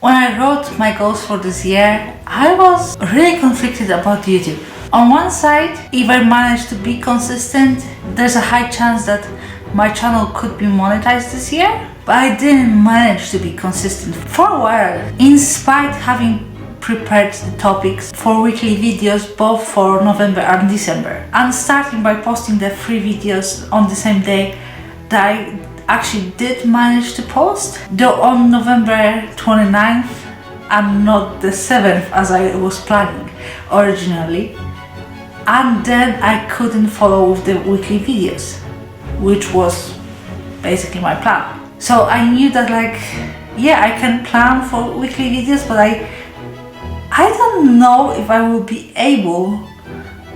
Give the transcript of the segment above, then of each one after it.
When I wrote my goals for this year, I was really conflicted about YouTube. On one side, if I manage to be consistent, there's a high chance that my channel could be monetized this year, but I didn't manage to be consistent for a while, in spite having prepared the topics for weekly videos both for November and December, and starting by posting the 3 videos on the same day that I actually did manage to post, though on November 29th and not the 7th as I was planning originally. And then I couldn't follow with the weekly videos, which was basically my plan. So I knew that yeah, I can plan for weekly videos, but I don't know if I will be able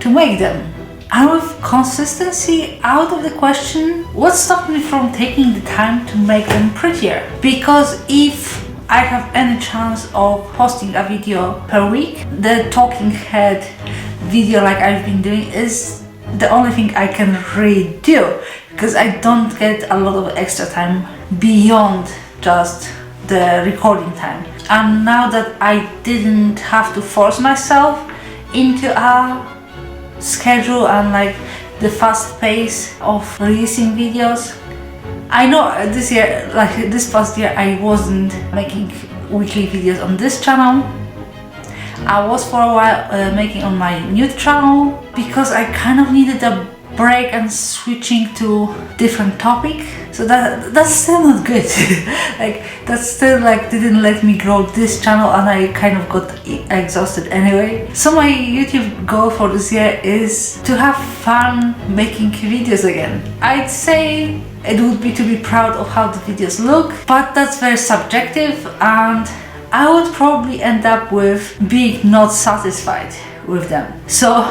to make them. And with consistency out of the question, what stopped me from taking the time to make them prettier? Because if I have any chance of posting a video per week, the talking head video like I've been doing is the only thing I can really do, because I don't get a lot of extra time beyond just the recording time. And now that I didn't have to force myself into a schedule and the fast pace of releasing videos, I know this year, this past year, I wasn't making weekly videos on this channel. I was for a while making on my new channel because I kind of needed a break and switching to different topic. So that's still not good. That still didn't let me grow this channel, and I kind of got exhausted anyway. So my YouTube goal for this year is to have fun making videos again. I'd say it would be to be proud of how the videos look, but that's very subjective, and I would probably end up with being not satisfied with them. So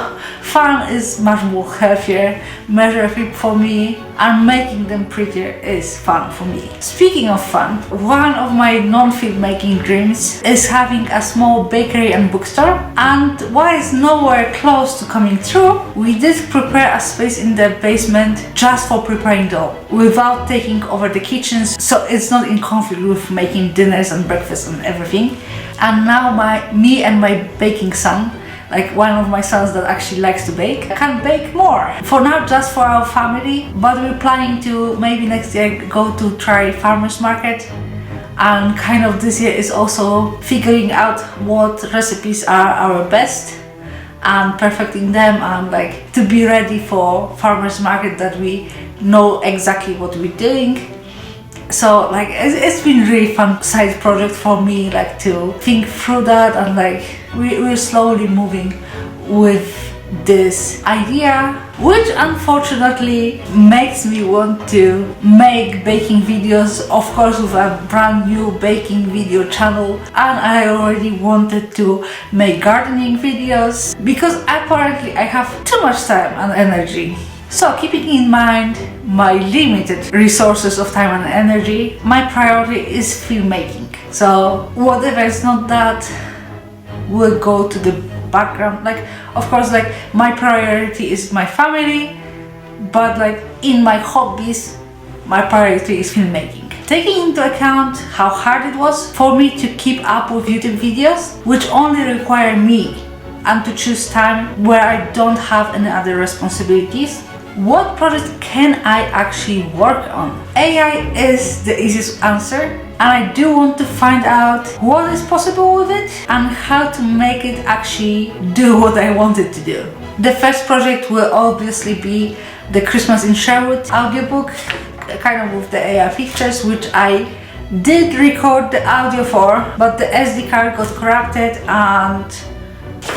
fun is much more healthier measure for me, and making them prettier is fun for me. Speaking of fun, one of my non-filmmaking dreams is having a small bakery and bookstore, and while it's nowhere close to coming true, we did prepare a space in the basement just for preparing dough without taking over the kitchens, so it's not in conflict with making dinners and breakfast and everything. And now me and my baking son, one of my sons that actually likes to bake, can bake more. For now, just for our family, but we're planning to maybe next year go to try farmers market, and kind of this year is also figuring out what recipes are our best and perfecting them, and to be ready for farmers market, that we know exactly what we're doing. So it's been really fun side project for me, to think through that, and we're slowly moving with this idea, which unfortunately makes me want to make baking videos, of course with a brand new baking video channel. And I already wanted to make gardening videos because apparently I have too much time and energy. So keeping in mind my limited resources of time and energy, my priority is filmmaking. So whatever is not that will go to the background. Of course, my priority is my family, but in my hobbies, my priority is filmmaking. Taking into account how hard it was for me to keep up with YouTube videos, which only require me, and to choose time where I don't have any other responsibilities, what project can I actually work on? AI is the easiest answer, and I do want to find out what is possible with it and how to make it actually do what I want it to do. The first project will obviously be the Christmas in Sherwood audiobook, kind of with the AI pictures, which I did record the audio for, but the SD card got corrupted and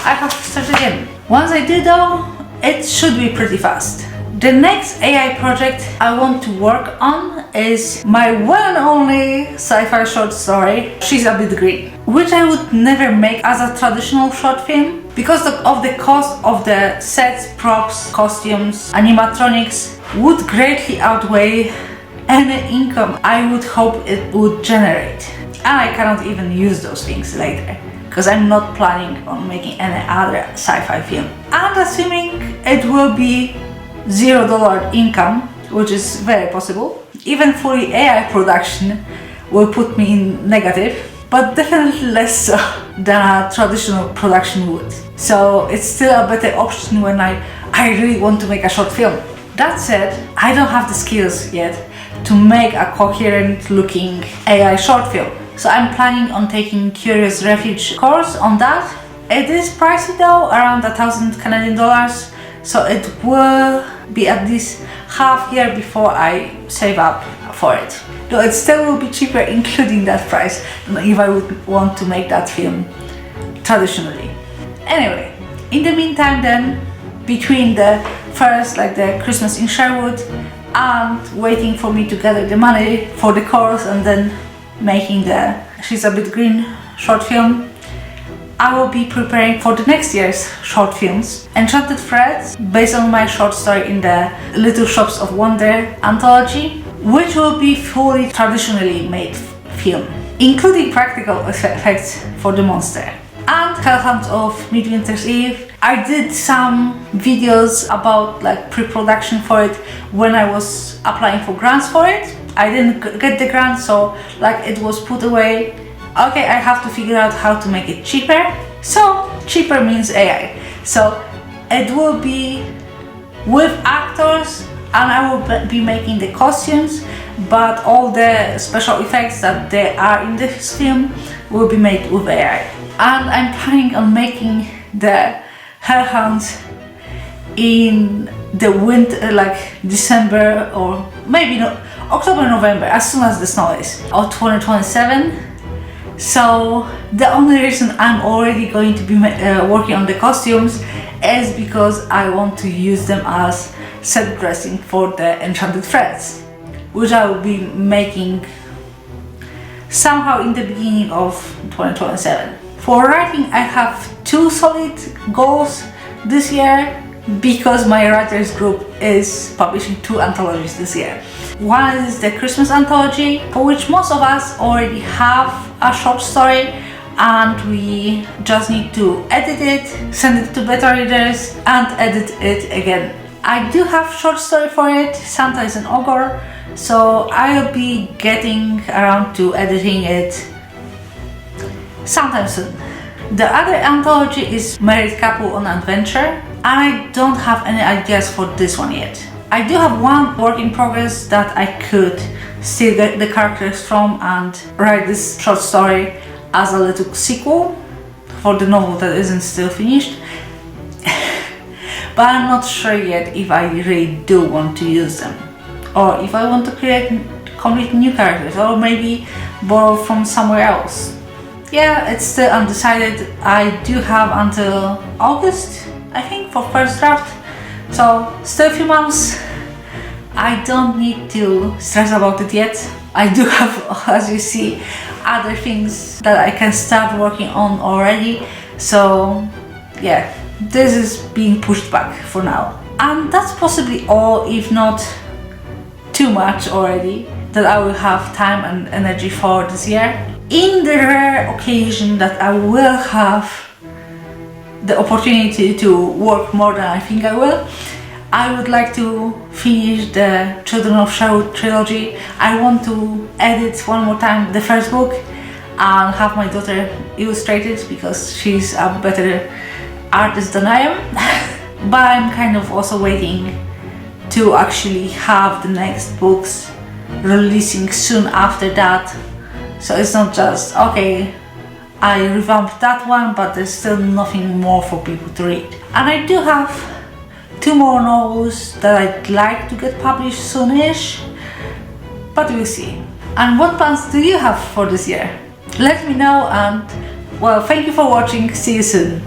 I have to start again. Once I do though, it should be pretty fast. The next AI project I want to work on is my one and only sci-fi short story, She's a Bit Green, which I would never make as a traditional short film because of the cost of the sets, props, costumes, animatronics would greatly outweigh any income I would hope it would generate. And I cannot even use those things later, because I'm not planning on making any other sci-fi film. And assuming it will be $0 income, which is very possible, even fully AI production will put me in negative. but definitely less so than a traditional production would. So it's still a better option when I really want to make a short film. That said, I don't have the skills yet to make a coherent looking AI short film. So I'm planning on taking Curious Refuge course on that. It is pricey though, around 1,000 Canadian dollars. So it will be at least half year before I save up for it. Though it still will be cheaper including that price than if I would want to make that film traditionally. Anyway, in the meantime then, between the first like the Christmas in Sherwood and waiting for me to gather the money for the course and then making the She's a Bit Green short film, I will be preparing for the next year's short films. Enchanted Threads, based on my short story in the Little Shops of Wonder anthology, which will be fully traditionally made film, including practical effects for the monster. And Hellhound of Midwinter's Eve. I did some videos about like pre-production for it when I was applying for grants for it. I didn't get the grant, so like it was put away. Okay, I have to figure out how to make it cheaper. So cheaper means AI. So it will be with actors and I will be making the costumes, but all the special effects that they are in this film will be made with AI. And I'm planning on making the Hellhounds in the winter, like December or maybe no, October, November, as soon as the snow is, or 2027. So the only reason I'm already going to be working on the costumes is because I want to use them as set dressing for the Enchanted Threads, which I will be making somehow in the beginning of 2027. For writing, I have 2 solid goals this year because my writers group is publishing 2 anthologies this year. One is the Christmas anthology, for which most of us already have a short story and we just need to edit it, send it to beta readers and edit it again. I do have short story for it, Santa is an Ogre, so I'll be getting around to editing it sometime soon. The other anthology is Married Couple on Adventure, and I don't have any ideas for this one yet. I do have one work in progress that I could still get the characters from and write this short story as a little sequel for the novel that isn't still finished. But I'm not sure yet if I really do want to use them, or if I want to create completely new characters, or maybe borrow from somewhere else. Yeah, it's still undecided. I do have until August, I think, for first draft, so still a few months. I don't need to stress about it yet. I do have, as you see, other things that I can start working on already, so yeah, this is being pushed back for now. And that's possibly all, if not too much already, that I will have time and energy for this year. In the rare occasion that I will have the opportunity to work more than I think I will, I would like to finish the Children of Sherwood trilogy. I want to edit one more time the first book and have my daughter illustrate it because she's a better artist than I am. But I'm kind of also waiting to actually have the next books releasing soon after that. So it's not just, okay, I revamped that one, but there's still nothing more for people to read. And I do have 2 more novels that I'd like to get published soonish, but we'll see. And what plans do you have for this year? Let me know, and well, thank you for watching. See you soon.